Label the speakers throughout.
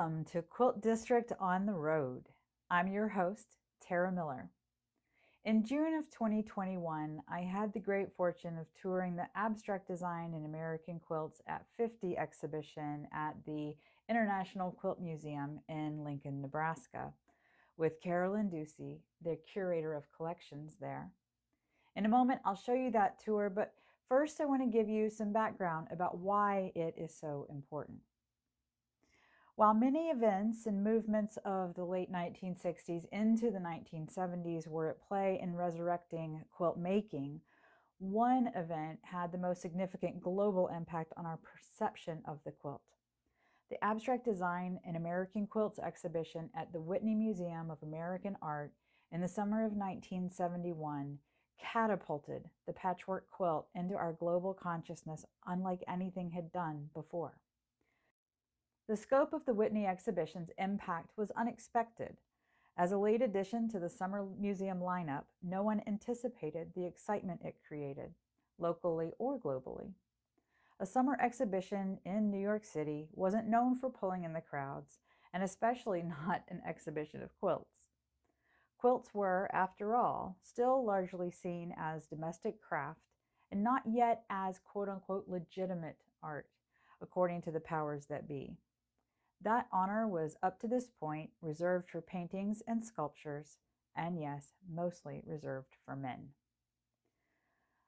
Speaker 1: Welcome to Quilt District on the Road. I'm your host, Tara Miller. In June of 2021, I had the great fortune of touring the Abstract Design in American Quilts at 50 exhibition at the International Quilt Museum in Lincoln, Nebraska, with Carolyn Ducey, the curator of collections there. In a moment, I'll show you that tour, but first I want to give you some background about why it is so important. While many events and movements of the late 1960s into the 1970s were at play in resurrecting quilt making, one event had the most significant global impact on our perception of the quilt. The Abstract Design in American Quilts exhibition at the Whitney Museum of American Art in the summer of 1971 catapulted the patchwork quilt into our global consciousness unlike anything had done before. The scope of the Whitney exhibition's impact was unexpected. As a late addition to the summer museum lineup, no one anticipated the excitement it created, locally or globally. A summer exhibition in New York City wasn't known for pulling in the crowds, and especially not an exhibition of quilts. Quilts were, after all, still largely seen as domestic craft and not yet as quote-unquote legitimate art, according to the powers that be. That honor was, up to this point, reserved for paintings and sculptures, and yes, mostly reserved for men.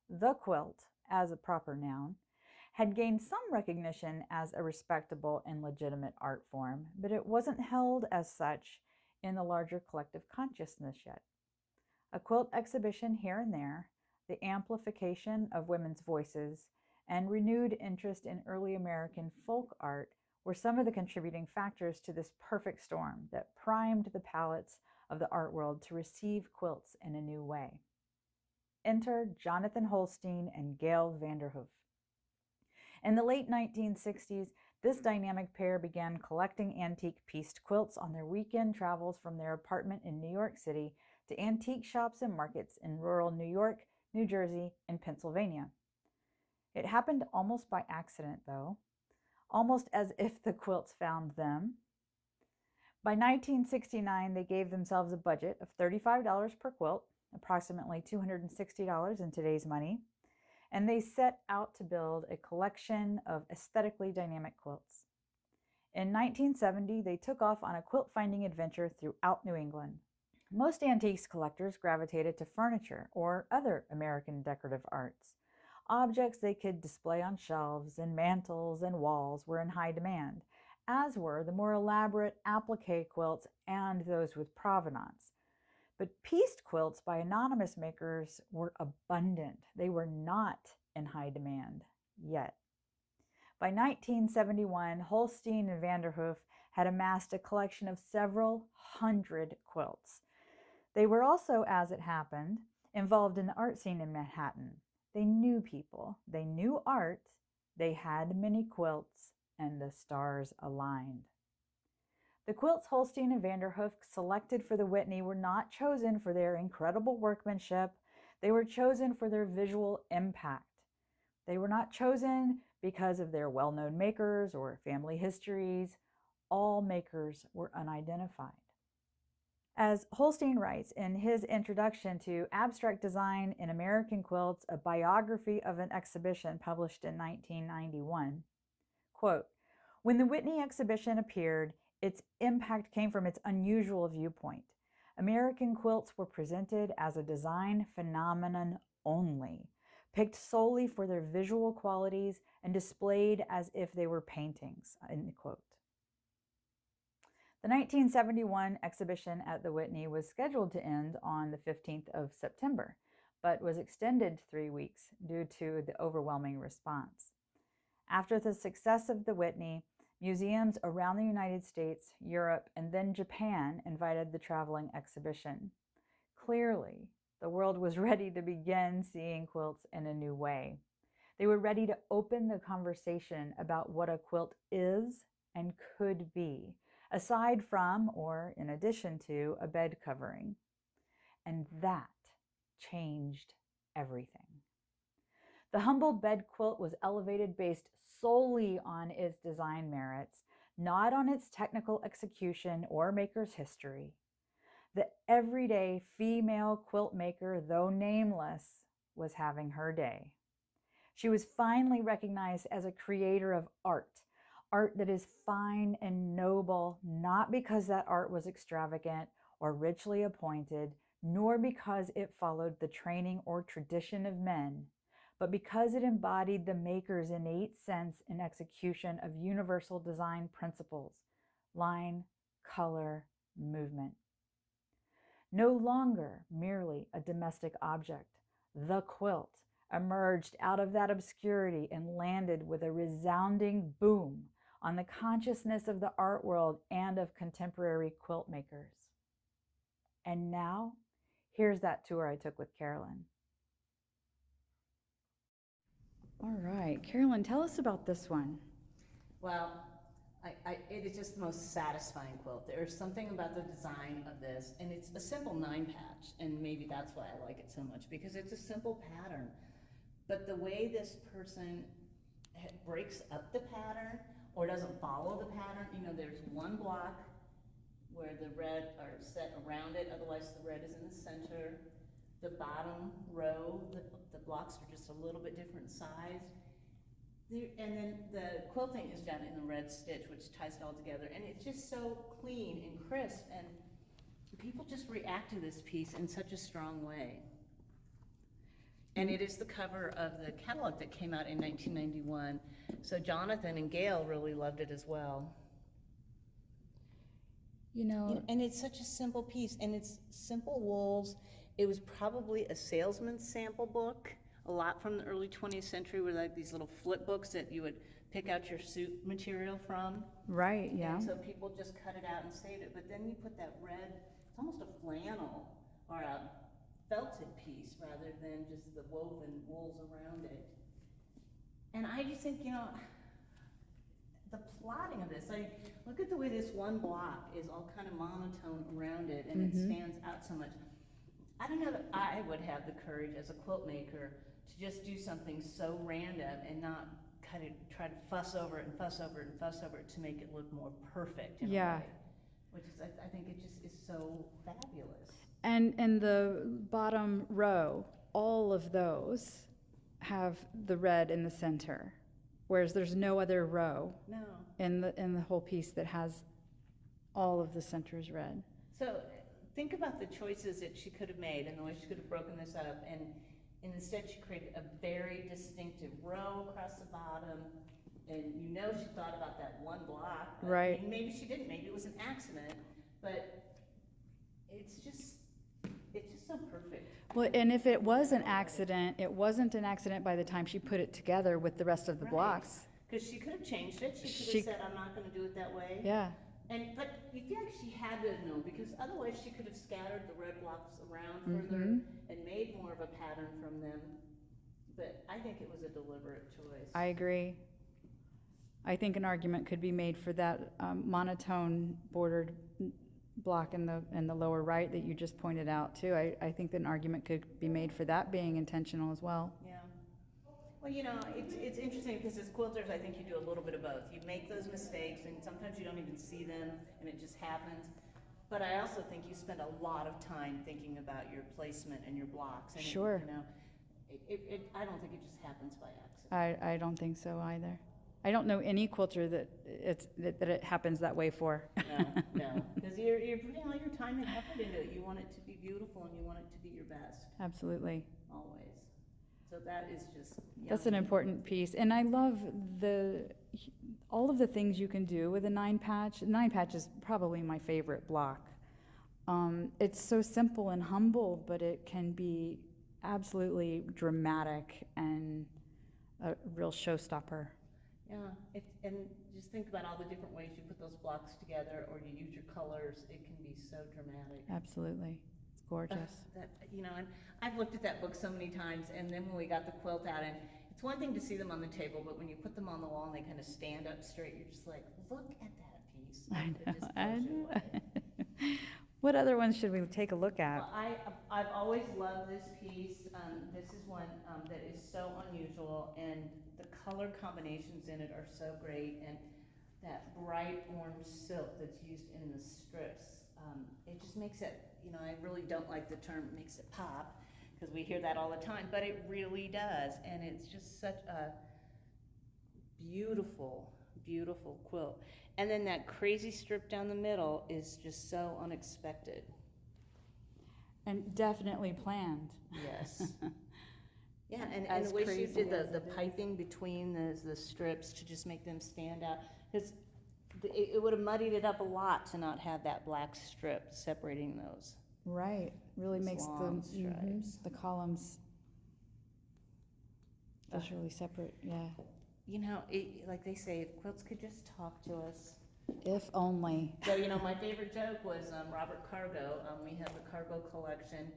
Speaker 1: The quilt, as a proper noun, had gained some recognition as a respectable and legitimate art form, but it wasn't held as such in the larger collective consciousness yet. A quilt exhibition here and there, the amplification of women's voices, and renewed interest in early American folk art were some of the contributing factors to this perfect storm that primed the palates of the art world to receive quilts in a new way. Enter Jonathan Holstein and Gail Vanderhoof. In the late 1960s, this dynamic pair began collecting antique pieced quilts on their weekend travels from their apartment in New York City to antique shops and markets in rural New York, New Jersey, and Pennsylvania. It happened almost by accident, though, almost as if the quilts found them. By 1969, they gave themselves a budget of $35 per quilt, approximately $260 in today's money, and they set out to build a collection of aesthetically dynamic quilts. In 1970, they took off on a quilt-finding adventure throughout New England. Most antiques collectors gravitated to furniture or other American decorative arts. Objects they could display on shelves and mantels and walls were in high demand, as were the more elaborate applique quilts and those with provenance. But pieced quilts by anonymous makers were abundant. They were not in high demand yet. By 1971, Holstein and Vanderhoof had amassed a collection of several hundred quilts. They were also, as it happened, involved in the art scene in Manhattan. They knew people, they knew art, they had many quilts, and the stars aligned. The quilts Holstein and Vanderhoof selected for the Whitney were not chosen for their incredible workmanship. They were chosen for their visual impact. They were not chosen because of their well-known makers or family histories. All makers were unidentified. As Holstein writes in his introduction to Abstract Design in American Quilts, a biography of an exhibition published in 1991, quote, "When the Whitney exhibition appeared, its impact came from its unusual viewpoint. American quilts were presented as a design phenomenon only, picked solely for their visual qualities and displayed as if they were paintings," end quote. The 1971 exhibition at the Whitney was scheduled to end on the 15th of September, but was extended 3 weeks due to the overwhelming response. After the success of the Whitney, museums around the United States, Europe, and then Japan invited the traveling exhibition. Clearly, the world was ready to begin seeing quilts in a new way. They were ready to open the conversation about what a quilt is and could be, aside from or in addition to a bed covering. And that changed everything. The humble bed quilt was elevated based solely on its design merits. not on its technical execution or maker's history. The everyday female quilt maker, though nameless, was having her day. She was finally recognized as a creator of art, art that is fine and noble, not because that art was extravagant or richly appointed, nor because it followed the training or tradition of men, but because it embodied the maker's innate sense and execution of universal design principles: line, color, movement. No longer merely a domestic object, the quilt emerged out of that obscurity and landed with a resounding boom on the consciousness of the art world and of contemporary quilt makers. And now, here's that tour I took with Carolyn. All right, Carolyn, tell us about this one.
Speaker 2: Well, it is just the most satisfying quilt. There's something about the design of this, and it's a simple 9-patch, and maybe that's why I like it so much, because it's a simple pattern. But the way this person breaks up the pattern or doesn't follow the pattern, there's one block where the red are set around it, otherwise the red is in the center. The bottom row, the blocks are just a little bit different size. And then the quilting is done in the red stitch, which ties it all together. And it's just so clean and crisp, and people just react to this piece in such a strong way. And it is the cover of the catalog that came out in 1991. So Jonathan and Gail really loved it as well. And it's such a simple piece, and it's simple wools. It was probably a salesman's sample book. A lot from the early 20th century were like these little flip books that you would pick out your suit material from.
Speaker 1: Right, yeah.
Speaker 2: And so people just cut it out and saved it. But then you put that red, it's almost a flannel or a felted piece rather than just the woven wools around it. And I just think, the plotting of this, look at the way this one block is all kind of monotone around it, and it stands out so much. I don't know that I would have the courage as a quilt maker to just do something so random and not kind of try to fuss over it and fuss over it and fuss over it to make it look more perfect in a way. Which is, I think it just is so fabulous.
Speaker 1: And the bottom row, all of those have the red in the center, whereas there's no other row in the whole piece that has all of the centers red.
Speaker 2: So think about the choices that she could have made and the way she could have broken this up, and instead she created a very distinctive row across the bottom, and she thought about that one block.
Speaker 1: Right.
Speaker 2: Maybe she didn't, maybe it was an accident, but it's just so perfect.
Speaker 1: Well, and if it was an accident, it wasn't an accident by the time she put it together with the rest of the blocks.
Speaker 2: Because she could have changed it. She could have said, I'm not going to do it that way.
Speaker 1: Yeah.
Speaker 2: But you feel like she had to know, because otherwise she could have scattered the red blocks around further and made more of a pattern from them. But I think it was a deliberate choice.
Speaker 1: I agree. I think an argument could be made for that monotone bordered block in the lower right that you just pointed out too. I think that an argument could be made for that being intentional as well.
Speaker 2: Yeah. Well, it's interesting because as quilters, I think you do a little bit of both. You make those mistakes, and sometimes you don't even see them, and it just happens. But I also think you spend a lot of time thinking about your placement and your blocks. And
Speaker 1: sure.
Speaker 2: I don't think it just happens by accident.
Speaker 1: I don't think so either. I don't know any quilter that it happens that way for.
Speaker 2: No, because you're putting all your time and effort into it. You want it to be beautiful, and you want it to be your best.
Speaker 1: Absolutely.
Speaker 2: Always. So that is just yummy.
Speaker 1: That's an important piece, and I love all of the things you can do with a 9-patch. 9-patch is probably my favorite block. It's so simple and humble, but it can be absolutely dramatic and a real showstopper.
Speaker 2: Yeah, and just think about all the different ways you put those blocks together, or you use your colors. It can be so dramatic.
Speaker 1: Absolutely. It's gorgeous.
Speaker 2: And I've looked at that book so many times, and then when we got the quilt out, and it's one thing to see them on the table, but when you put them on the wall and they kind of stand up straight, you're just like, look at that piece.
Speaker 1: I know. What other ones should we take a look at?
Speaker 2: Well, I've always loved this piece. This is one that is so unusual, and the color combinations in it are so great. And that bright orange silk that's used in the strips. It just makes it, I really don't like the term makes it pop, because we hear that all the time, but it really does, and it's just such a beautiful, beautiful quilt. And then that crazy strip down the middle is just so unexpected.
Speaker 1: And definitely planned.
Speaker 2: Yes. Yeah, and the way she did the piping between the strips to just make them stand out, because it would have muddied it up a lot to not have that black strip separating those.
Speaker 1: Right, really makes the columns visually separate, yeah.
Speaker 2: Like they say, if quilts could just talk to us.
Speaker 1: If only.
Speaker 2: So, my favorite joke was Robert Cargo. We have the Cargo collection,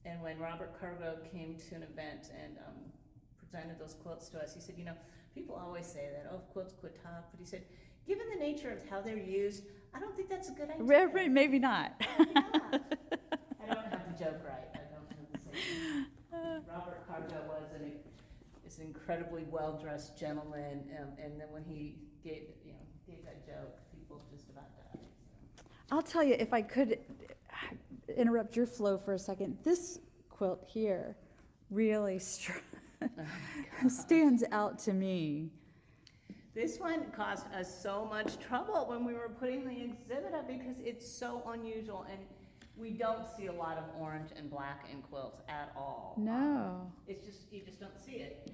Speaker 2: and when Robert Cargo came to an event and presented those quilts to us, he said, people always say that, oh, quilts could talk, but he said, given the nature of how they're used, I don't think that's a good idea.
Speaker 1: Maybe not.
Speaker 2: Maybe not. I don't have the joke right. I don't have the same. Robert Cargo was an incredibly well-dressed gentleman, and then when he gave that joke, people just about died. So.
Speaker 1: I'll tell you, if I could interrupt your flow for a second, this quilt here really stands out to me.
Speaker 2: This one caused us so much trouble when we were putting the exhibit up because it's so unusual, and we don't see a lot of orange and black in quilts at all.
Speaker 1: No.
Speaker 2: It's just, you just don't see it.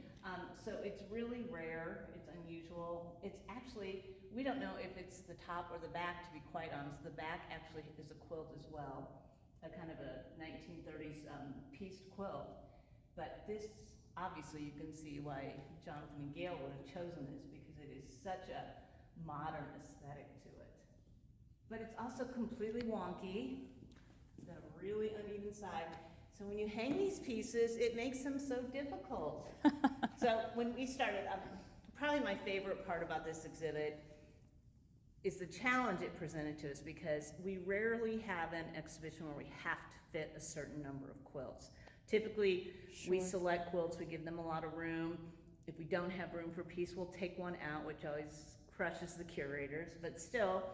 Speaker 2: So it's really rare, it's unusual. It's actually, we don't know if it's the top or the back, to be quite honest. The back actually is a quilt as well, a kind of a 1930s pieced quilt. But this, obviously you can see why Jonathan and Gail would have chosen this, because it is such a modern aesthetic to it. But it's also completely wonky. It's got a really uneven side. So when you hang these pieces, it makes them so difficult. So when we started, probably my favorite part about this exhibit is the challenge it presented to us, because we rarely have an exhibition where we have to fit a certain number of quilts. Typically, we select quilts, we give them a lot of room. If we don't have room for a piece, we'll take one out, which always crushes the curators, but still,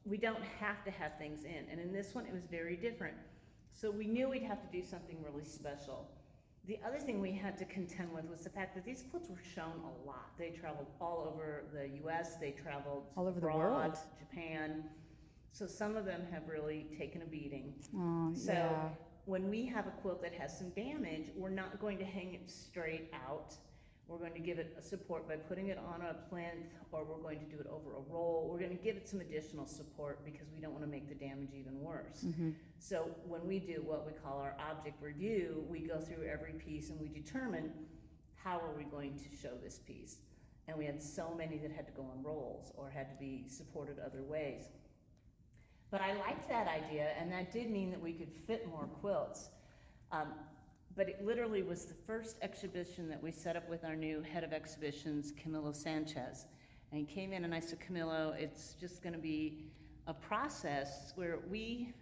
Speaker 2: we don't have to have things in. And in this one, it was very different. So we knew we'd have to do something really special. The other thing we had to contend with was the fact that these quilts were shown a lot. They traveled all over the US, they traveled
Speaker 1: all over
Speaker 2: abroad,
Speaker 1: the world,
Speaker 2: Japan. So some of them have really taken a beating.
Speaker 1: Oh,
Speaker 2: so
Speaker 1: yeah.
Speaker 2: When we have a quilt that has some damage, we're not going to hang it straight out. We're going to give it a support by putting it on a plinth, or we're going to do it over a roll. We're going to give it some additional support because we don't want to make the damage even worse.
Speaker 1: Mm-hmm.
Speaker 2: So when we do what we call our object review, we go through every piece and we determine how are we going to show this piece. And we had so many that had to go on rolls or had to be supported other ways. But I liked that idea, and that did mean that we could fit more quilts. But it literally was the first exhibition that we set up with our new head of exhibitions, Camilo Sanchez. And he came in and I said, Camilo, it's just gonna be a process where we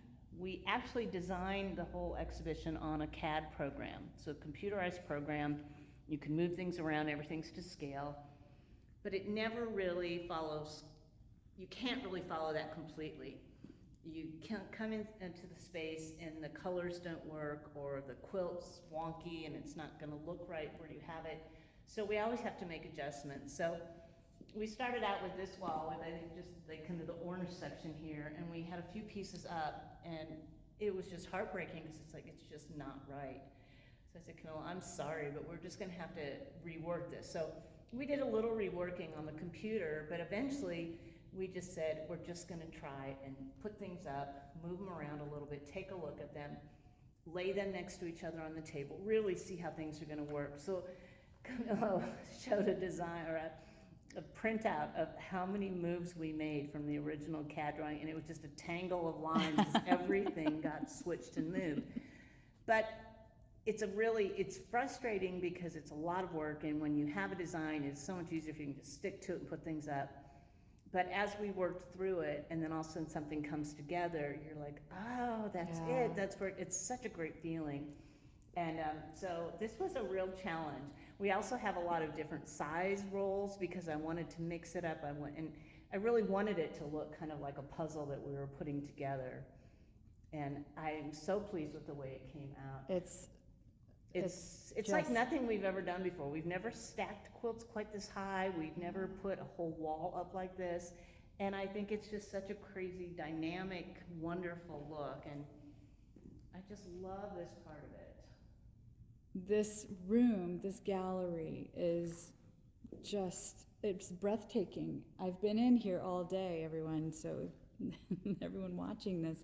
Speaker 2: actually designed the whole exhibition on a CAD program. So a computerized program, you can move things around, everything's to scale, but it never really follows, you can't really follow that completely. You can't come into the space and the colors don't work, or the quilt's wonky and it's not gonna look right where you have it. So we always have to make adjustments. So we started out with this wall with, I think, just like kind of the orange section here, and we had a few pieces up, and it was just heartbreaking because it's like, it's just not right. So I said, Camilla, I'm sorry, but we're just gonna have to rework this. So we did a little reworking on the computer, but eventually we just said, we're just gonna try and put things up, move them around a little bit, take a look at them, lay them next to each other on the table, really see how things are gonna work. So Camilo showed a design, or a printout of how many moves we made from the original CAD drawing, and it was just a tangle of lines as everything got switched and moved. But it's frustrating because it's a lot of work, and when you have a design, it's so much easier if you can just stick to it and put things up. But as we worked through it, and then all of a sudden something comes together, you're like, oh, that's it, that's where, it's such a great feeling. And so this was a real challenge. We also have a lot of different size rolls because I wanted to mix it up. And I really wanted it to look kind of like a puzzle that we were putting together. And I'm so pleased with the way it came out. It's like nothing we've ever done before. We've never stacked quilts quite this high. We've never put a whole wall up like this. And I think it's just such a crazy, dynamic, wonderful look. And I just love this part of it.
Speaker 1: This room, this gallery is just, it's breathtaking. I've been in here all day, everyone, so everyone watching this,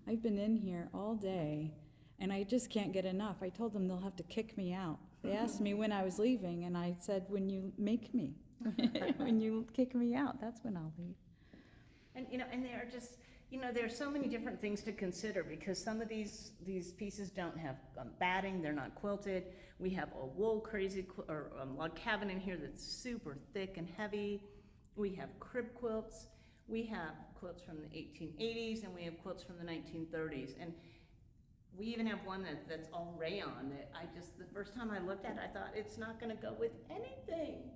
Speaker 1: I've been in here all day and I just can't get enough. I told them they'll have to kick me out. They asked me when I was leaving and I said, when you make me, when you kick me out, that's when I'll leave.
Speaker 2: And and they are just, there are so many different things to consider because some of these pieces don't have batting, they're not quilted. We have a wool crazy log cabin in here that's super thick and heavy. We have crib quilts. We have quilts from the 1880s and we have quilts from the 1930s. And we even have one that's all rayon that the first time I looked at it, I thought it's not going to go with anything.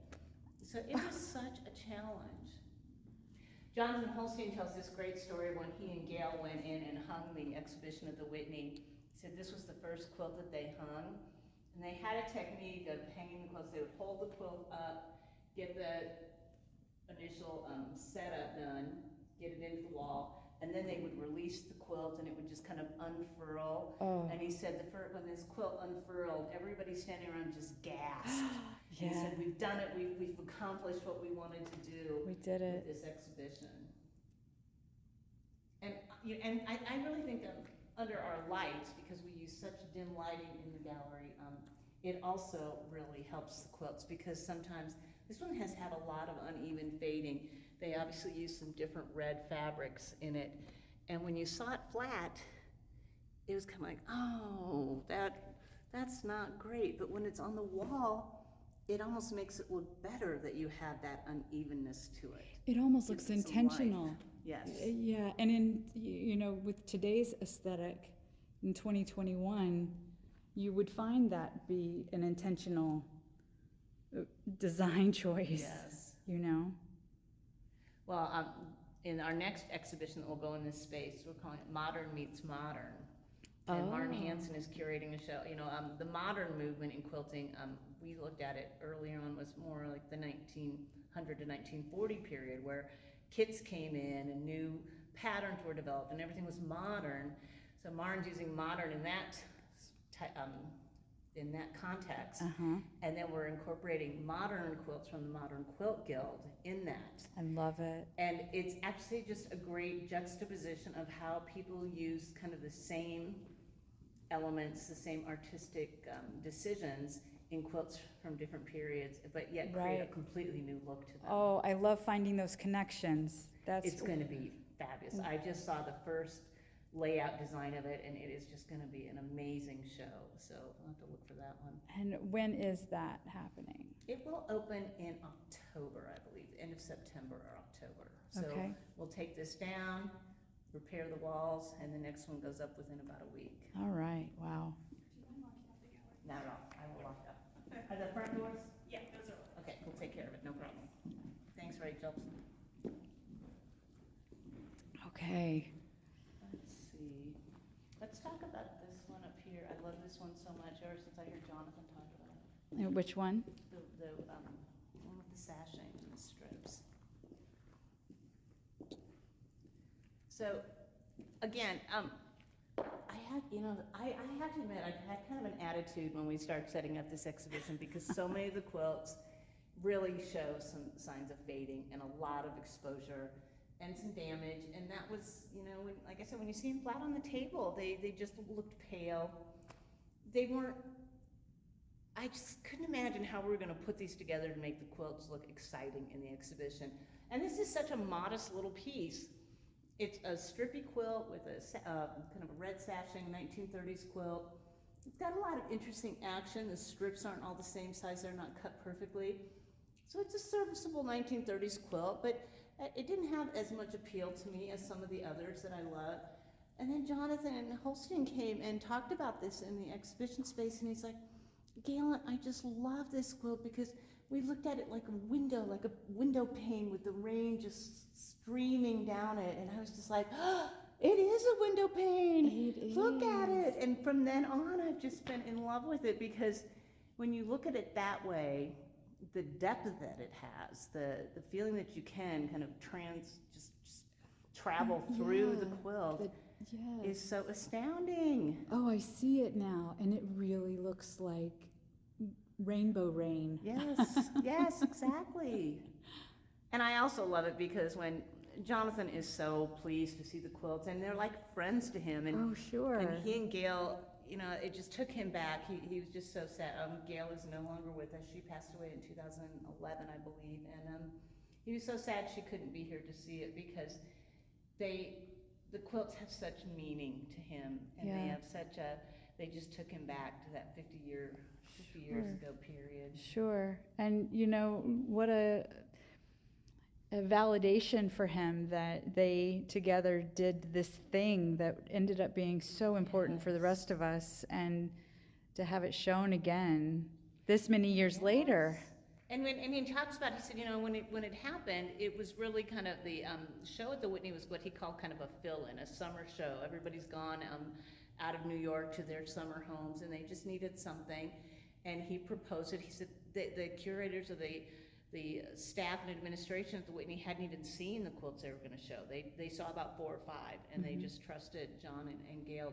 Speaker 2: So it was such a challenge. Jonathan Holstein tells this great story when he and Gail went in and hung the exhibition at the Whitney. He said this was the first quilt that they hung. And they had a technique of hanging the quilts. They would hold the quilt up, get the initial setup done, get it into the wall, and then they would release the quilt and it would just kind of unfurl. Oh. And he said when this quilt unfurled, everybody standing around just gasped. Yeah. He said, we've done it, we've accomplished what we wanted to do.
Speaker 1: We did it.
Speaker 2: With this exhibition. And I really think under our lights, because we use such dim lighting in the gallery, it also really helps the quilts because sometimes this one has had a lot of uneven fading. They obviously used some different red fabrics in it. And when you saw it flat, it was kind of like, oh, that's not great. But when it's on the wall, it almost makes it look better that you have that unevenness to it.
Speaker 1: It almost looks intentional.
Speaker 2: Yes.
Speaker 1: Yeah, and with today's aesthetic in 2021, you would find that be an intentional design choice.
Speaker 2: Yes. Well, in our next exhibition that will go in this space, we're calling it Modern Meets Modern. And Martin Hansen is curating a show. The modern movement in quilting, we looked at it earlier on, was more like the 1900 to 1940 period where kits came in and new patterns were developed and everything was modern. So Martin's using modern in that context. And then we're incorporating modern quilts from the Modern Quilt Guild in that.
Speaker 1: I love it.
Speaker 2: And it's actually just a great juxtaposition of how people use kind of the same elements, the same artistic decisions in quilts from different periods, but yet create a completely new look to them.
Speaker 1: Oh, I love finding those connections.
Speaker 2: It's going to be fabulous. I just saw the first layout design of it, and it is just going to be an amazing show. So I'll have to look for that one.
Speaker 1: And when is that happening?
Speaker 2: It will open in October, I believe, end of September or October. So we'll take this down, repair the walls, and the next one goes up within about a week.
Speaker 1: All right. Wow.
Speaker 2: Not at all. I will lock it up. Are the front doors? Yeah, those are. Okay, we'll take care of it. No problem. Thanks, Rachel.
Speaker 1: Okay.
Speaker 2: Let's see. Let's talk about this one up here. I love this one so much ever since I heard Jonathan talk about it.
Speaker 1: Which one?
Speaker 2: The one with the sashing and the strips. So, again, I have to admit, I've had kind of an attitude when we started setting up this exhibition because so many of the quilts really show some signs of fading and a lot of exposure and some damage. And that was, like I said, when you see them flat on the table, they just looked pale. They weren't, I just couldn't imagine how we were going to put these together to make the quilts look exciting in the exhibition. And this is such a modest little piece. It's a strippy quilt with a kind of a red sashing 1930s quilt. It's got a lot of interesting action. The strips aren't all the same size. They're not cut perfectly. So it's a serviceable 1930s quilt, but it didn't have as much appeal to me as some of the others that I love. And then Jonathan Holstein came and talked about this in the exhibition space, and he's like, Gail, I just love this quilt because we looked at it like a window pane with the rain just streaming down it. And I was just like, oh, it is a window pane. Look at it. And from then on, I've just been in love with it because when you look at it that way, the depth that it has, the feeling that you can kind of just travel through the quilt is so astounding.
Speaker 3: Oh, I see it now, and it really looks like rainbow rain.
Speaker 2: Yes, yes, exactly. And I also love it because when Jonathan is so pleased to see the quilts, and they're like friends to him. And,
Speaker 3: oh, sure.
Speaker 2: And he and Gail, you know, it just took him back. He was just so sad. Gail is no longer with us. She passed away in 2011, I believe. And he was so sad she couldn't be here to see it because the quilts have such meaning to him, and they have they just took him back to that 50 years ago period.
Speaker 3: Sure. And you know, what a validation for him that they together did this thing that ended up being so important for the rest of us, and to have it shown again this many years later.
Speaker 2: And when he talks about it, he said, you know, when it happened, it was really kind of the show at the Whitney was what he called kind of a fill-in, a summer show. Everybody's gone out of New York to their summer homes, and they just needed something. And he proposed it. He said the curators of the staff and administration at the Whitney hadn't even seen the quilts they were going to show. They saw about 4 or 5, and they just trusted John and Gail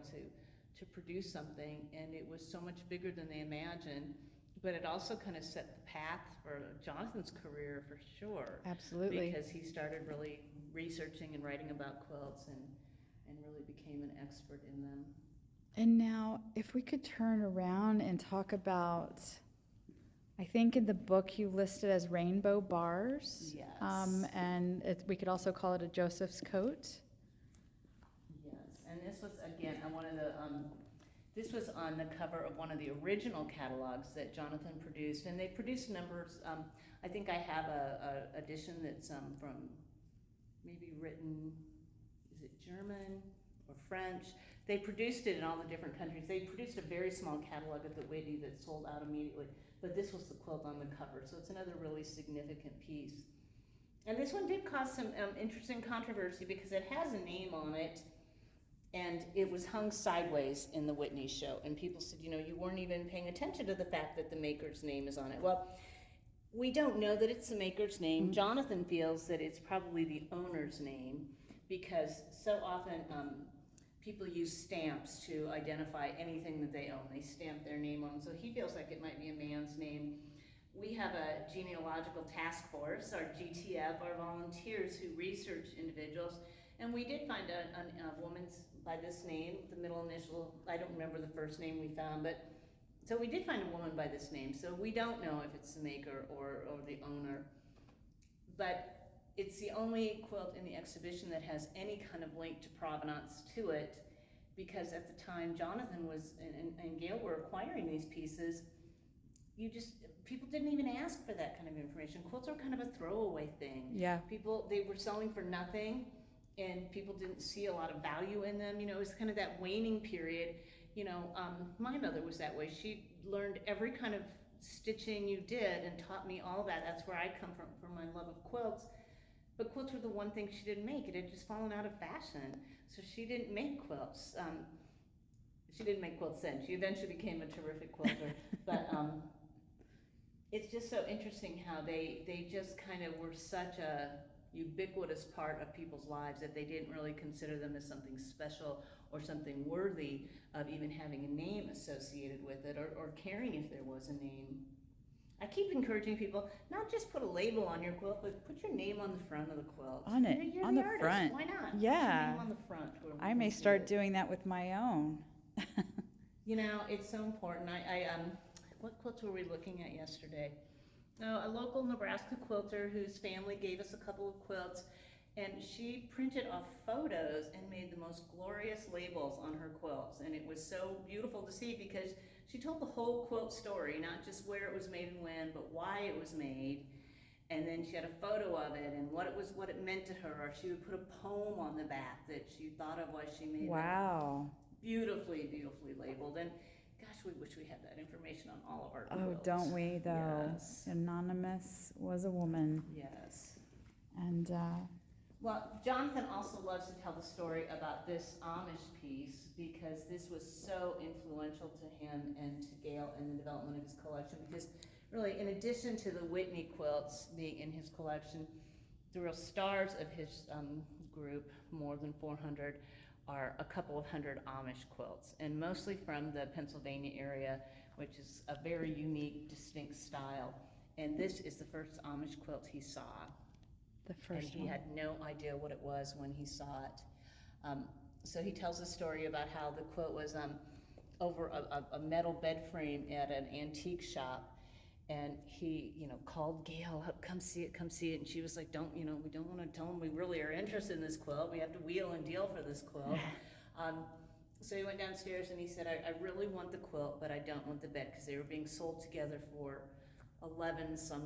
Speaker 2: to produce something, and it was so much bigger than they imagined. But it also kind of set the path for Jonathan's career for sure.
Speaker 3: Absolutely.
Speaker 2: Because he started really researching and writing about quilts and really became an expert in them.
Speaker 3: And now, if we could turn around and talk about, I think in the book you listed as rainbow bars.
Speaker 2: Yes.
Speaker 3: And we could also call it a Joseph's coat.
Speaker 2: Yes, and this was, again, one of the, this was on the cover of one of the original catalogs that Jonathan produced, and they produced numbers. I think I have a edition that's from maybe written, is it German or French? They produced it in all the different countries. They produced a very small catalog at the Whitney that sold out immediately, but this was the quilt on the cover, so it's another really significant piece. And this one did cause some interesting controversy because it has a name on it, and it was hung sideways in the Whitney show, and people said, you know, you weren't even paying attention to the fact that the maker's name is on it. Well, we don't know that it's the maker's name. Mm-hmm. Jonathan feels that it's probably the owner's name because so often people use stamps to identify anything that they own. They stamp their name on, so he feels like it might be a man's name. We have a genealogical task force, our GTF, our volunteers who research individuals, and we did find a woman's by this name, the middle initial, I don't remember the first name we found, but so we did find a woman by this name, so we don't know if it's the maker or the owner. But it's the only quilt in the exhibition that has any kind of link to provenance to it, because at the time Jonathan was and Gail were acquiring these pieces, people didn't even ask for that kind of information. Quilts are kind of a throwaway thing.
Speaker 3: Yeah.
Speaker 2: They were selling for nothing, and people didn't see a lot of value in them. You know, it was kind of that waning period. You know, my mother was that way. She learned every kind of stitching you did and taught me all that. That's where I come from my love of quilts. But quilts were the one thing she didn't make. It had just fallen out of fashion. So she didn't make quilts. She didn't make quilts then. She eventually became a terrific quilter. But it's just so interesting how they just kind of were such a ubiquitous part of people's lives that they didn't really consider them as something special or something worthy of even having a name associated with it or caring if there was a name. I keep encouraging people, not just put a label on your quilt, but put your name on the front of the quilt.
Speaker 3: On it,
Speaker 2: you're
Speaker 3: on the
Speaker 2: artist.
Speaker 3: front.
Speaker 2: Why not?
Speaker 3: Yeah.
Speaker 2: Put your name on the front.
Speaker 3: I may start doing that with my own.
Speaker 2: You know, it's so important. What quilts were we looking at yesterday? A local Nebraska quilter whose family gave us a couple of quilts, and she printed off photos and made the most glorious labels on her quilts. And it was so beautiful to see because she told the whole quilt story, not just where it was made and when, but why it was made. And then she had a photo of it and what it meant to her, or she would put a poem on the back that she thought of while she made it.
Speaker 3: Wow.
Speaker 2: Beautifully, beautifully labeled. And gosh, we wish we had that information on all of our
Speaker 3: Oh,
Speaker 2: quilts.
Speaker 3: don't we, though?
Speaker 2: Yes.
Speaker 3: Anonymous was a woman.
Speaker 2: Yes.
Speaker 3: And,
Speaker 2: Well, Jonathan also loves to tell the story about this Amish piece because this was so influential to him and to Gail in the development of his collection, because really, in addition to the Whitney quilts being in his collection, the real stars of his group, more than 400, are a couple of hundred Amish quilts, and mostly from the Pennsylvania area, which is a very unique, distinct style. And this is the first Amish quilt he saw.
Speaker 3: the first
Speaker 2: And he
Speaker 3: one.
Speaker 2: had no idea what it was when he saw it. So he tells a story about how the quilt was over a metal bed frame at an antique shop, and he, called Gail up, come see it, and she was like, we don't want to tell him we really are interested in this quilt. We have to wheel and deal for this quilt. So he went downstairs and he said, I really want the quilt, but I don't want the bed, because they were being sold together for $11 some.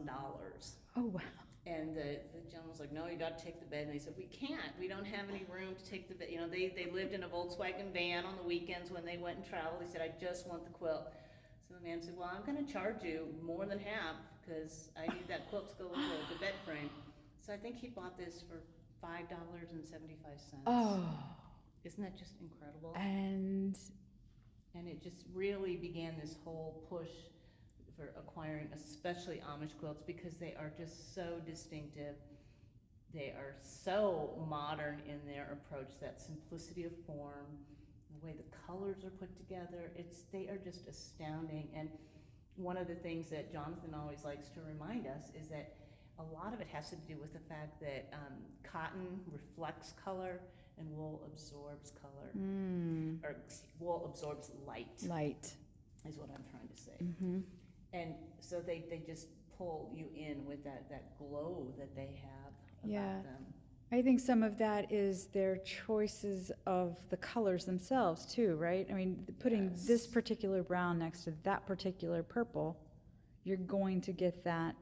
Speaker 3: Oh, wow.
Speaker 2: And the gentleman was like, no, you gotta take the bed. And they said, we can't, we don't have any room to take the bed. They lived in a Volkswagen van on the weekends when they went and traveled. He said, I just want the quilt. So the man said, well, I'm gonna charge you more than half, because I need that quilt to go with the bed frame. So I think he bought this for $5.75.
Speaker 3: Oh.
Speaker 2: Isn't that just incredible?
Speaker 3: And
Speaker 2: it just really began this whole push for acquiring especially Amish quilts, because they are just so distinctive. They are so modern in their approach, that simplicity of form, the way the colors are put together, they are just astounding. And one of the things that Jonathan always likes to remind us is that a lot of it has to do with the fact that cotton reflects color and wool absorbs color, or wool absorbs light.
Speaker 3: Light
Speaker 2: is what I'm trying to say.
Speaker 3: Mm-hmm.
Speaker 2: And so they just pull you in with that glow that they have about them.
Speaker 3: I think some of that is their choices of the colors themselves too, right? I mean, putting this particular brown next to that particular purple, you're going to get that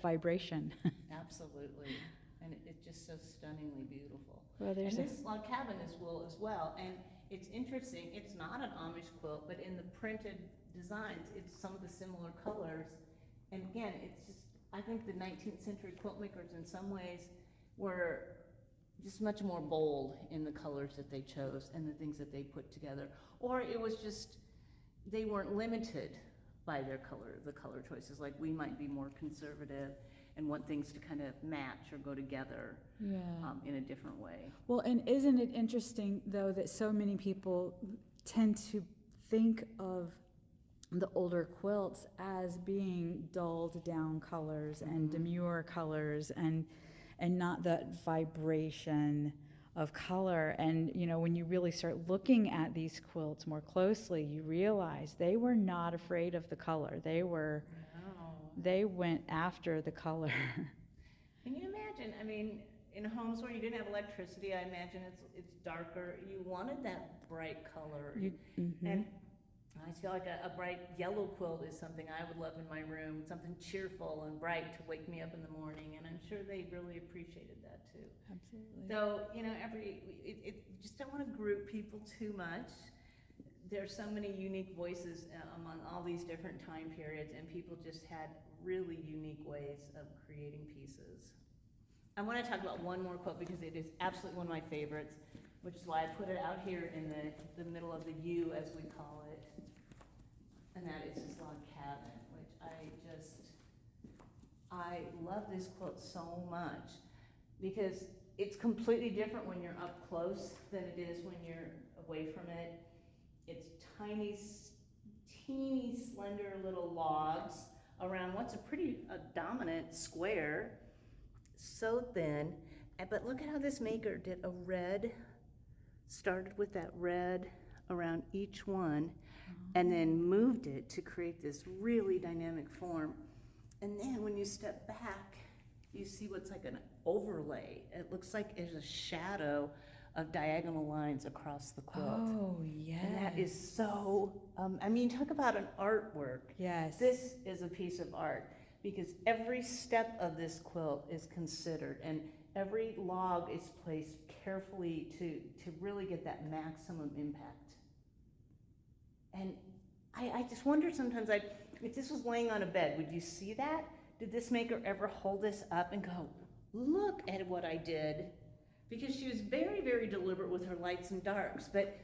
Speaker 3: vibration.
Speaker 2: Absolutely. And it's just so stunningly beautiful.
Speaker 3: Well,
Speaker 2: and this log cabin is wool as well. And it's interesting, it's not an Amish quilt, but in the printed designs, it's some of the similar colors. And again, it's just, I think the 19th century quilt makers in some ways were just much more bold in the colors that they chose and the things that they put together. Or it was just, they weren't limited by the color choices. Like we might be more conservative and want things to kind of match or go together in a different way.
Speaker 3: Well, and isn't it interesting, though, that so many people tend to think of the older quilts as being dulled down colors and demure colors and not that vibration of color. And, when you really start looking at these quilts more closely, you realize they were not afraid of the color. They went after the color.
Speaker 2: Can you imagine, in homes where you didn't have electricity, I imagine it's darker, you wanted that bright color. And I feel like a bright yellow quilt is something I would love in my room, something cheerful and bright to wake me up in the morning, and I'm sure they really appreciated that too.
Speaker 3: Absolutely.
Speaker 2: So, you just don't want to group people too much. There's so many unique voices among all these different time periods, and people just had really unique ways of creating pieces. I want to talk about one more quilt because it is absolutely one of my favorites, which is why I put it out here in the middle of the U, as we call it. And that is this log cabin, which I love this quilt so much because it's completely different when you're up close than it is when you're away from it. It's tiny, teeny, slender little logs around what's a pretty dominant square, so thin. But look at how this maker did a red, started with that red around each one, and then moved it to create this really dynamic form. And then when you step back, you see what's like an overlay. It looks like there's a shadow of diagonal lines across the quilt.
Speaker 3: Oh, yes.
Speaker 2: And that is so, talk about an artwork.
Speaker 3: Yes.
Speaker 2: This is a piece of art because every step of this quilt is considered and every log is placed carefully to really get that maximum impact. And I just wonder sometimes, if this was laying on a bed, would you see that? Did this maker ever hold this up and go, look at what I did? Because she was very, very deliberate with her lights and darks. But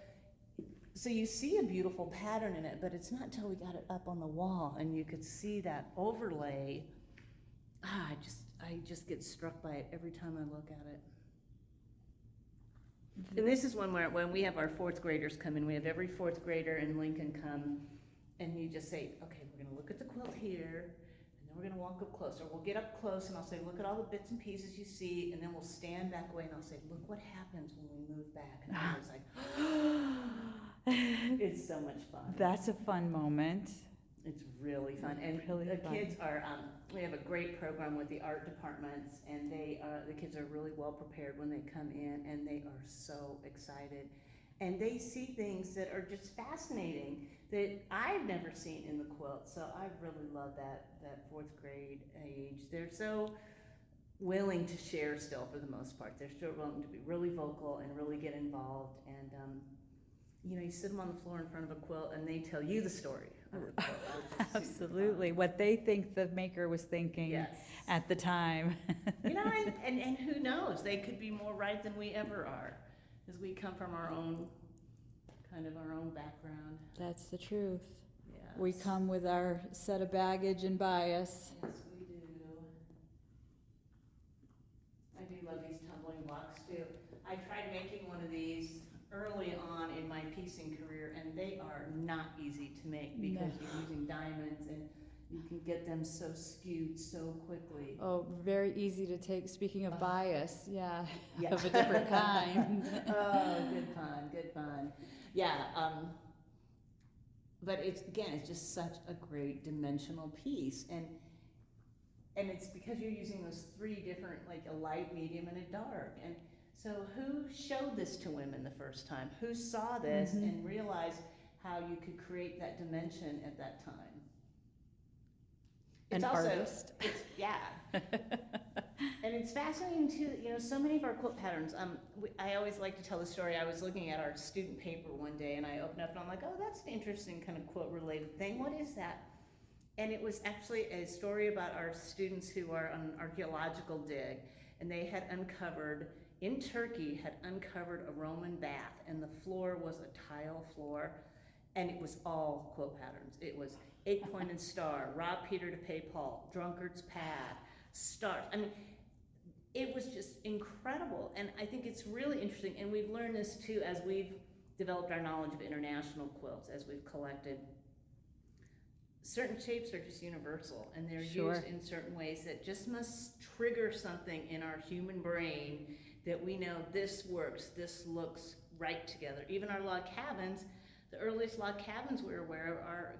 Speaker 2: so you see a beautiful pattern in it, but it's not until we got it up on the wall and you could see that overlay. I just get struck by it every time I look at it. And this is one where when we have our fourth graders come in, we have every fourth grader in Lincoln come, and you just say, okay, we're gonna look at the quilt here, and then we're gonna walk up close, or we'll get up close and I'll say, look at all the bits and pieces you see, and then we'll stand back away and I'll say, look what happens when we move back. And I was like, it's so much fun.
Speaker 3: That's a fun moment.
Speaker 2: It's really fun, and
Speaker 3: Really
Speaker 2: the
Speaker 3: fun.
Speaker 2: kids are. We have a great program with the art departments, and the kids are really well prepared when they come in, and they are so excited, and they see things that are just fascinating that I've never seen in the quilt. So I really love that fourth grade age. They're so willing to share still for the most part. They're still willing to be really vocal and really get involved, and you sit them on the floor in front of a quilt, and they tell you the story of the quilt. Which is
Speaker 3: Absolutely. What they think the maker was thinking
Speaker 2: Yes.
Speaker 3: at the time.
Speaker 2: And who knows? They could be more right than we ever are, because we come from our own background.
Speaker 3: That's the truth.
Speaker 2: Yes.
Speaker 3: We come with our set of baggage and bias.
Speaker 2: Yes, we do. I do love these tumbling blocks too. I tried making one of these early on in my piecing career, and they are not easy to make because you're using diamonds and you can get them so skewed so quickly.
Speaker 3: Oh, very easy to take. Speaking of bias, yeah,
Speaker 2: Yeah.
Speaker 3: of a different kind.
Speaker 2: Oh, good fun. Yeah, but it's just such a great dimensional piece, and it's because you're using those three different, like a light, medium, and a dark. And so who showed this to women the first time? Who saw this and realized how you could create that dimension at that time? It's
Speaker 3: An
Speaker 2: also,
Speaker 3: artist.
Speaker 2: Yeah. And it's fascinating too, so many of our quilt patterns, I always like to tell the story. I was looking at our student paper one day, and I opened up and I'm like, oh, that's an interesting kind of quilt related thing. What is that? And it was actually a story about our students who are on an archaeological dig, and they had uncovered, in Turkey, a Roman bath, and the floor was a tile floor, and it was all quilt patterns. It was 8-pointed star, rob Peter to pay Paul, drunkard's path, stars. I mean, it was just incredible, and I think it's really interesting, and we've learned this too as we've developed our knowledge of international quilts, as we've collected. Certain shapes are just universal, and they're used in certain ways that just must trigger something in our human brain that we know this works, this looks right together. Even our log cabins, the earliest log cabins we're aware of are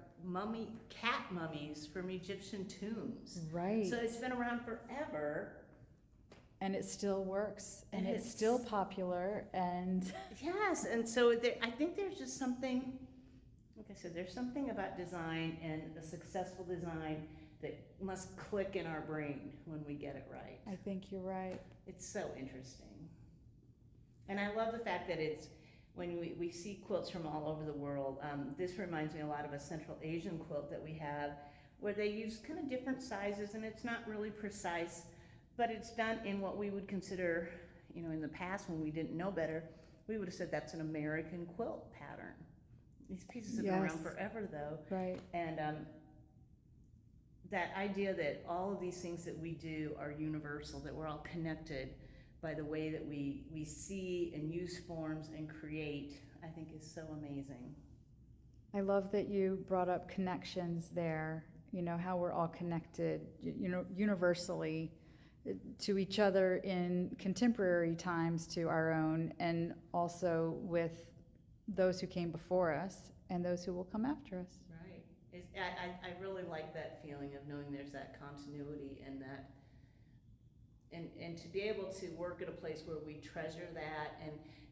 Speaker 2: cat mummies from Egyptian tombs.
Speaker 3: Right.
Speaker 2: So it's been around forever.
Speaker 3: And it still works, and it's still popular, and
Speaker 2: Yes, and so I think there's just something, like I said, there's something about design and a successful design that must click in our brain when we get it right.
Speaker 3: I think you're right.
Speaker 2: It's so interesting. And I love the fact that it's, when we see quilts from all over the world, this reminds me a lot of a Central Asian quilt that we have, where they use kind of different sizes, and it's not really precise, but it's done in what we would consider, in the past when we didn't know better, we would have said that's an American quilt pattern. These pieces have been around forever though.
Speaker 3: Right.
Speaker 2: And that idea that all of these things that we do are universal, that we're all connected by the way that we see and use forms and create, I think is so amazing.
Speaker 3: I love that you brought up connections there, how we're all connected, universally to each other in contemporary times, to our own, and also with those who came before us and those who will come after us.
Speaker 2: Right. I really like that feeling of knowing there's that continuity and that, and to be able to work at a place where we treasure that,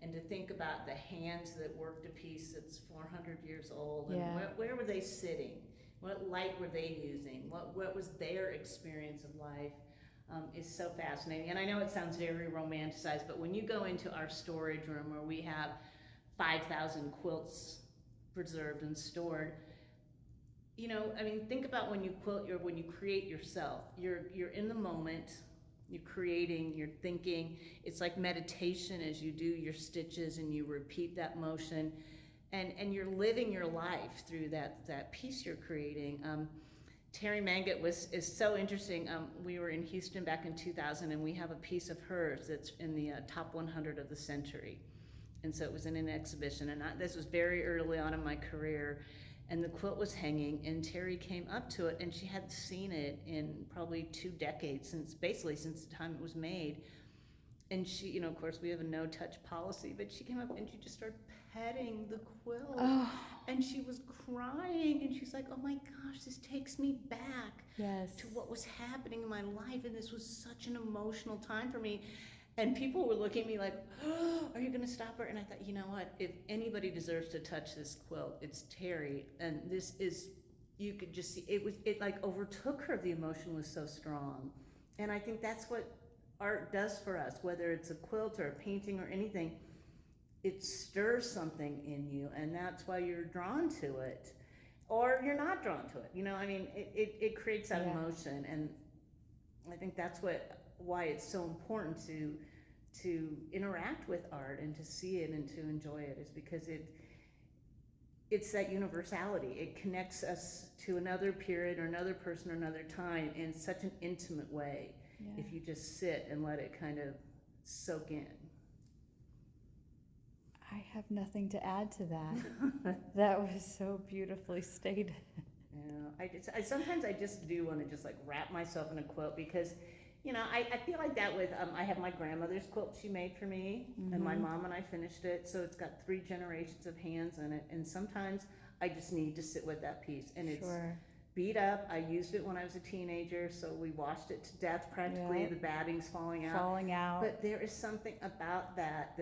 Speaker 2: and to think about the hands that worked a piece that's 400 years old, and where were they sitting? What light were they using? What was their experience of life? Is so fascinating. And I know it sounds very romanticized, but when you go into our storage room where we have 5,000 quilts preserved and stored, I mean, think about when you quilt, when you create yourself. You're in the moment. You're creating. You're thinking. It's like meditation as you do your stitches and you repeat that motion, and you're living your life through that piece you're creating. Terry Mangat is so interesting. We were in Houston back in 2000, and we have a piece of hers that's in the top 100 of the century. And so it was in an exhibition, and this was very early on in my career. And the quilt was hanging, and Terry came up to it, and she hadn't seen it in probably 2 decades, since the time it was made. And she, of course, we have a no-touch policy, but she came up and she just started petting the quilt.
Speaker 3: Oh.
Speaker 2: And she was crying, and she's like, oh my gosh, this takes me back to what was happening in my life, and this was such an emotional time for me. And people were looking at me like, oh, are you going to stop her? And I thought, you know what? If anybody deserves to touch this quilt, it's Terry. And this is, you could just see, it like overtook her. The emotion was so strong. And I think that's what art does for us, whether it's a quilt or a painting or anything. It stirs something in you, and that's why you're drawn to it. Or you're not drawn to it. I mean, it creates that emotion. And I think that's why it's so important to interact with art and to see it and to enjoy it, is because it's that universality. It connects us to another period or another person or another time in such an intimate way, if you just sit and let it kind of soak in.
Speaker 3: I have nothing to add to that. That was so beautifully stated.
Speaker 2: Yeah, sometimes I just do want to just like wrap myself in a quilt, because I feel like that with, I have my grandmother's quilt she made for me, and my mom and I finished it, so it's got 3 generations of hands in it, and sometimes I just need to sit with that piece, and it's beat up. I used it when I was a teenager, so we washed it to death practically, the batting's falling out. But there is something about that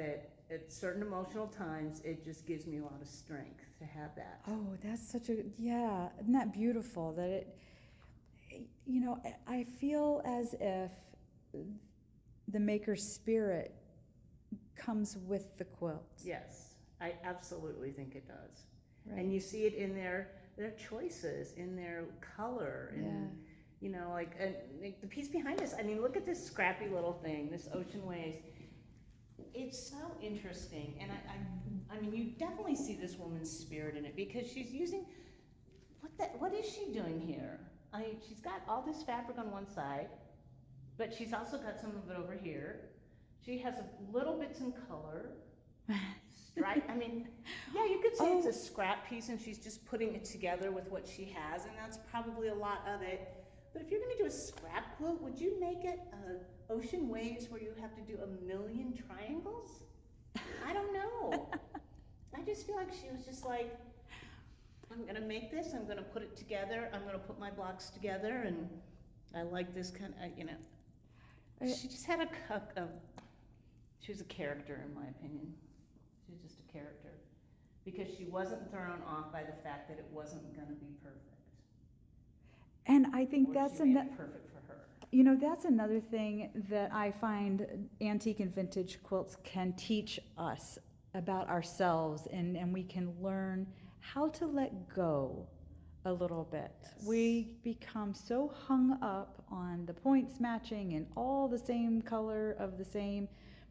Speaker 2: at certain emotional times, it just gives me a lot of strength to have that.
Speaker 3: Oh, that's such a, isn't that beautiful that it, I feel as if the maker's spirit comes with the quilt.
Speaker 2: Yes, I absolutely think it does.
Speaker 3: Right.
Speaker 2: And you see it in their choices, in their color, and and the piece behind us. I mean, look at this scrappy little thing, this Ocean Waves. It's so interesting, and I mean, you definitely see this woman's spirit in it, because she's using, what is she doing here? She's got all this fabric on one side, but she's also got some of it over here. She has little bits in color, stripe. I mean, you could say it's a scrap piece, and she's just putting it together with what she has, and that's probably a lot of it. But if you're going to do a scrap quilt, would you make it Ocean Waves where you have to do 1,000,000 triangles? I don't know. I just feel like she was just like, I'm going to make this, I'm going to put it together, I'm going to put my blocks together, and I like this kind of, she just had she was a character, in my opinion. She was just a character, because she wasn't thrown off by the fact that it wasn't going to be perfect.
Speaker 3: And I think
Speaker 2: that's perfect for her.
Speaker 3: That's another thing that I find antique and vintage quilts can teach us about ourselves, and we can learn how to let go a little bit.
Speaker 2: Yes.
Speaker 3: We become so hung up on the points matching and all the same color of the same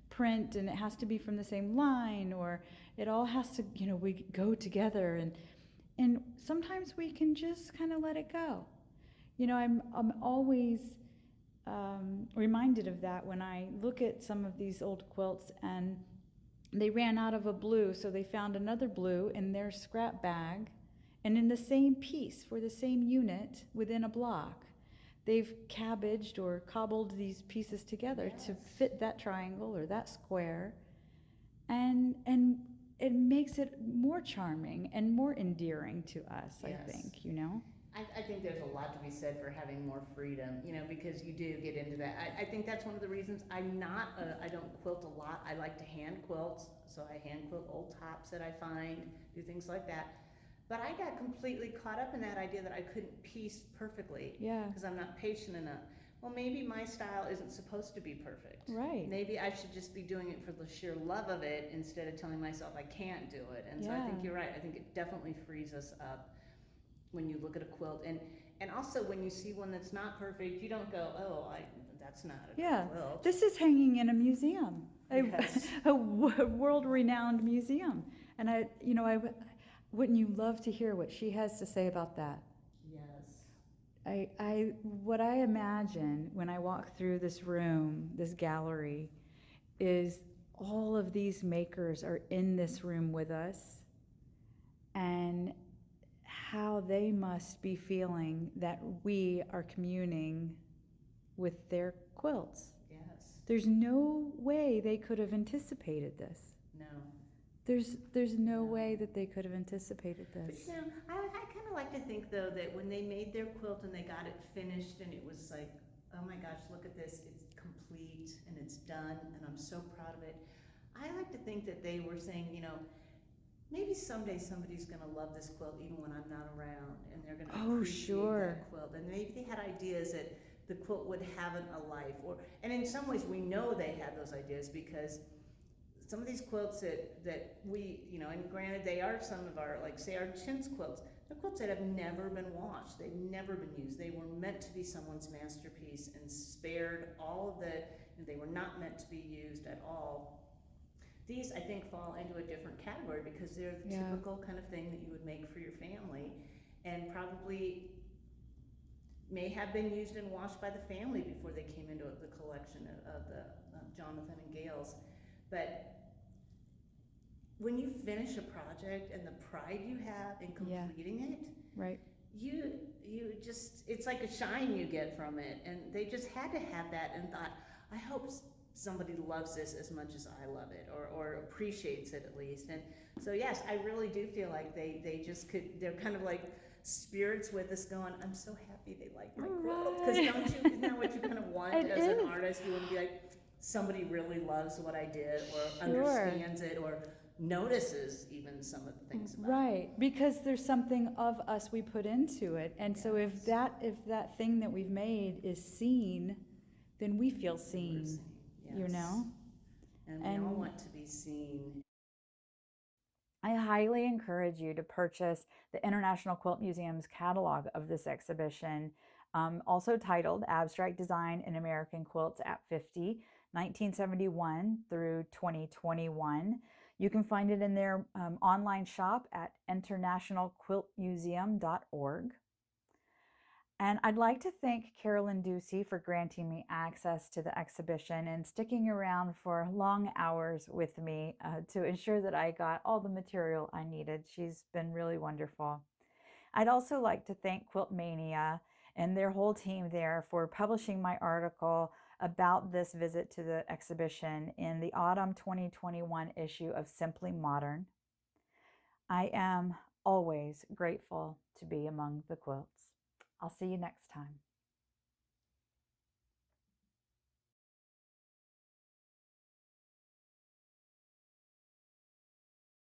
Speaker 3: print, and it has to be from the same line, or it all has to, we go together, and sometimes we can just kind of let it go. I'm always reminded of that when I look at some of these old quilts, and they ran out of a blue, so they found another blue in their scrap bag, and in the same piece for the same unit within a block, they've cabbaged or cobbled these pieces together to fit that triangle or that square, and it makes it more charming and more endearing to us. I think.
Speaker 2: I think there's a lot to be said for having more freedom, because you do get into that. I think that's one of the reasons I don't quilt a lot. I like to hand quilt, so I hand quilt old tops that I find, do things like that. But I got completely caught up in that idea that I couldn't piece perfectly, because I'm not patient enough. Well, maybe my style isn't supposed to be perfect.
Speaker 3: Right.
Speaker 2: Maybe I should just be doing it for the sheer love of it, instead of telling myself I can't do it. And so I think you're right. I think it definitely frees us up when you look at a quilt. And also when you see one that's not perfect, you don't go, oh, that's not a
Speaker 3: Yeah,
Speaker 2: quilt.
Speaker 3: this is hanging in a museum,
Speaker 2: Yes.
Speaker 3: a world-renowned museum. And wouldn't you love to hear what she has to say about that?
Speaker 2: Yes.
Speaker 3: What I imagine when I walk through this room, this gallery, is all of these makers are in this room with us, and how they must be feeling that we are communing with their quilts.
Speaker 2: Yes.
Speaker 3: There's no way they could have anticipated this.
Speaker 2: No.
Speaker 3: There's no way that they could have anticipated this.
Speaker 2: But I kind of like to think though that when they made their quilt and they got it finished and it was like, oh my gosh, look at this, it's complete and it's done and I'm so proud of it. I like to think that they were saying, maybe someday somebody's going to love this quilt even when I'm not around, and they're going to appreciate that quilt. And maybe they had ideas that the quilt would have a life, and in some ways we know they had those ideas because some of these quilts that we, and granted they are some of our, like say our chintz quilts, they're quilts that have never been washed, they've never been used, they were meant to be someone's masterpiece and spared all of they were not meant to be used at all. These, I think, fall into a different category because they're the typical kind of thing that you would make for your family, and probably may have been used and washed by the family before they came into the collection of the Jonathan and Gail's. But when you finish a project and the pride you have in completing it,
Speaker 3: right?
Speaker 2: You just, it's like a shine you get from it, and they just had to have that and thought, I hope somebody loves this as much as I love it, or appreciates it at least. And so yes, I really do feel like they just they're kind of like spirits with us going, I'm so happy they like my quilt. Because isn't that what you kind of want as an artist? You want to be like, somebody really loves what I did, or understands it, or notices even some of the things about
Speaker 3: it. Because there's something of us we put into it. And so if that thing that we've made is seen, then we feel seen.
Speaker 2: And we all want to be seen.
Speaker 1: I highly encourage you to purchase the International Quilt Museum's catalog of this exhibition, also titled Abstract Design in American Quilts at 50, 1971 through 2021. You can find it in their online shop at internationalquiltmuseum.org. And I'd like to thank Carolyn Ducey for granting me access to the exhibition and sticking around for long hours with me to ensure that I got all the material I needed. She's been really wonderful. I'd also like to thank Quilt Mania and their whole team there for publishing my article about this visit to the exhibition in the autumn 2021 issue of Simply Modern. I am always grateful to be among the quilts. I'll see you next time.